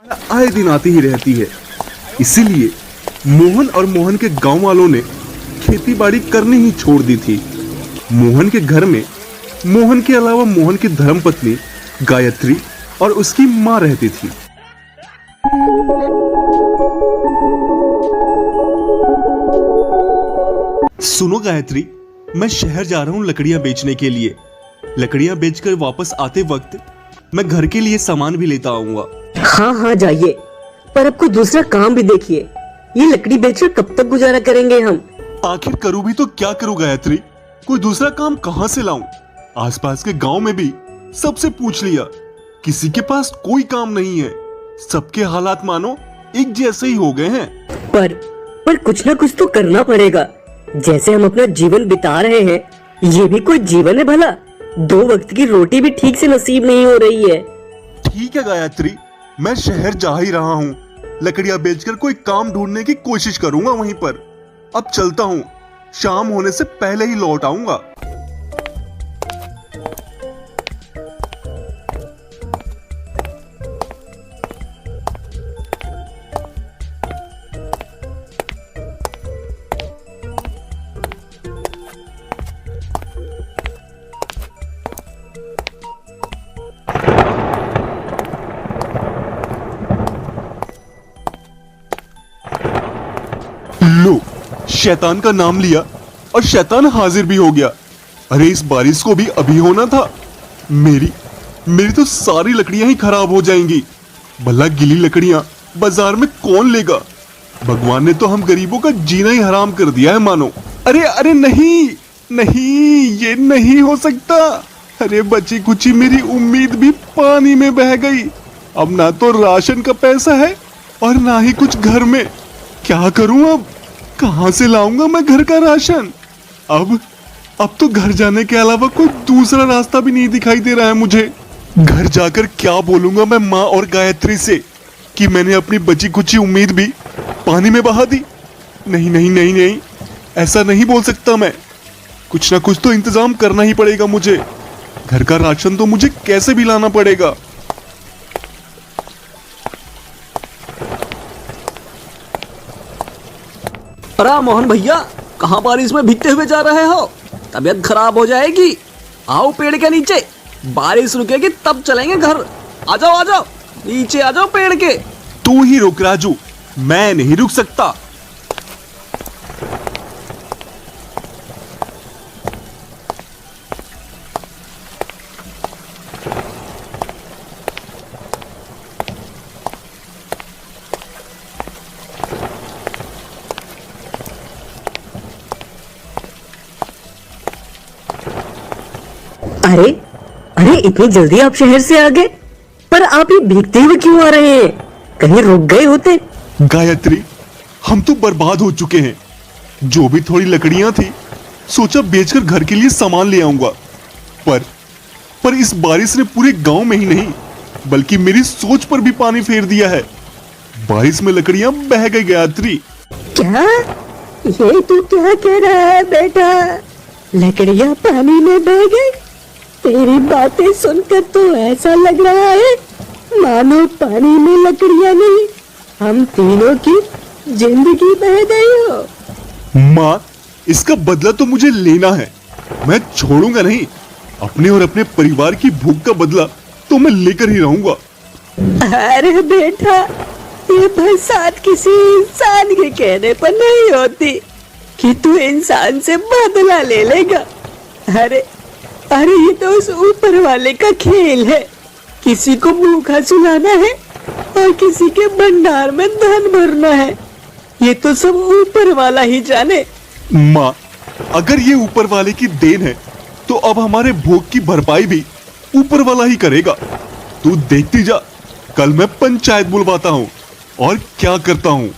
आए दिन आती ही रहती है। इसीलिए मोहन और मोहन के गांव वालों ने खेती बाड़ी करनी ही छोड़ दी थी। मोहन के घर में मोहन के अलावा मोहन की धर्मपत्नी गायत्री और उसकी मां रहती थी। सुनो गायत्री, मैं शहर जा रहा हूँ लकड़ियां बेचने के लिए। लकड़ियां बेचकर वापस आते वक्त मैं घर के लिए सामान भी लेता आऊंगा। हाँ हाँ जाइए, पर अब कोई दूसरा काम भी देखिए। ये लकड़ी बेचकर कब तक गुजारा करेंगे हम? आखिर करूँ भी तो क्या करूँ गायत्री, कोई दूसरा काम कहाँ से लाऊं? आसपास के गांव में भी सबसे पूछ लिया, किसी के पास कोई काम नहीं है। सबके हालात मानो एक जैसे ही हो गए हैं। पर कुछ ना कुछ तो करना पड़ेगा। जैसे हम अपना जीवन बिता रहे हैं, ये भी कोई जीवन है भला? 2 वक्त की रोटी भी ठीक से नसीब नहीं हो रही है। ठीक है गायत्री, मैं शहर जा ही रहा हूँ। लकड़ियां बेचकर कोई काम ढूंढने की कोशिश करूंगा वहीं पर। अब चलता हूँ, शाम होने से पहले ही लौट आऊंगा। लो, शैतान का नाम लिया और शैतान हाजिर भी हो गया। अरे इस बारिश को भी अभी होना था। मेरी तो सारी लकड़ियां ही खराब हो जाएंगी। भला गिली लकड़ियां बाजार में कौन लेगा? भगवान ने तो हम गरीबों का जीना ही हराम कर दिया है मानो। अरे नहीं नहीं, ये नहीं हो सकता। अरे बची कुची मेरी उम्मीद भी पानी में बह गई। अब ना तो राशन का पैसा है और ना ही कुछ घर में। क्या करूं अब? कहां से लाऊंगा मैं घर का राशन? अब तो घर जाने के अलावा कोई दूसरा रास्ता भी नहीं दिखाई दे रहा है मुझे। घर जाकर क्या बोलूंगा मैं माँ और गायत्री से कि मैंने अपनी बची कुची उम्मीद भी पानी में बहा दी? नहीं नहीं नहीं नहीं, ऐसा नहीं बोल सकता मैं। कुछ ना कुछ तो इंतजाम करना ही पड़ेगा मुझे। घर का राशन तो मुझे कैसे भी लाना पड़ेगा। अरे मोहन भैया, कहाँ बारिश में भीगते हुए जा रहे हो? तबीयत खराब हो जाएगी। आओ पेड़ के नीचे, बारिश रुकेगी तब चलेंगे घर। आ जाओ नीचे आ जाओ पेड़ के। तू ही रुक राजू, मैं नहीं रुक सकता। अरे इतनी जल्दी आप शहर से आ गए? पर आप ये भीगते हुए क्यों आ रहे हैं? कहीं रुक गए होते? गायत्री, हम तो बर्बाद हो चुके हैं। जो भी थोड़ी लकड़ियां थी सोचा बेचकर घर के लिए सामान ले आऊंगा। पर इस बारिश ने पूरे गांव में ही नहीं बल्कि मेरी सोच पर भी पानी फेर दिया है। बारिश में लकड़ियां बह गई गायत्री। क्या? ये तू क्या कह रहा है बेटा? लकड़ियां पानी में बह गई? तेरी बातें सुनकर तो ऐसा लग रहा है मानो पानी में लकड़ियां नहीं, हम तीनों की जिंदगी बह गई हो। माँ, इसका बदला तो मुझे लेना है। मैं छोड़ूंगा नहीं। अपने और अपने परिवार की भूख का बदला तो मैं लेकर ही रहूंगा। अरे बेटा, ये बरसात किसी इंसान के कहने पर नहीं होती कि तू इंसान से बदला ले लेगा। अरे ये तो उस ऊपर वाले का खेल है। किसी को भूखा सुलाना है और किसी के भंडार में धन भरना है। ये तो सब ऊपर वाला ही जाने। माँ, अगर ये ऊपर वाले की देन है तो अब हमारे भूख की भरपाई भी ऊपर वाला ही करेगा। तू देखती जा, कल मैं पंचायत बुलवाता हूँ और क्या करता हूँ।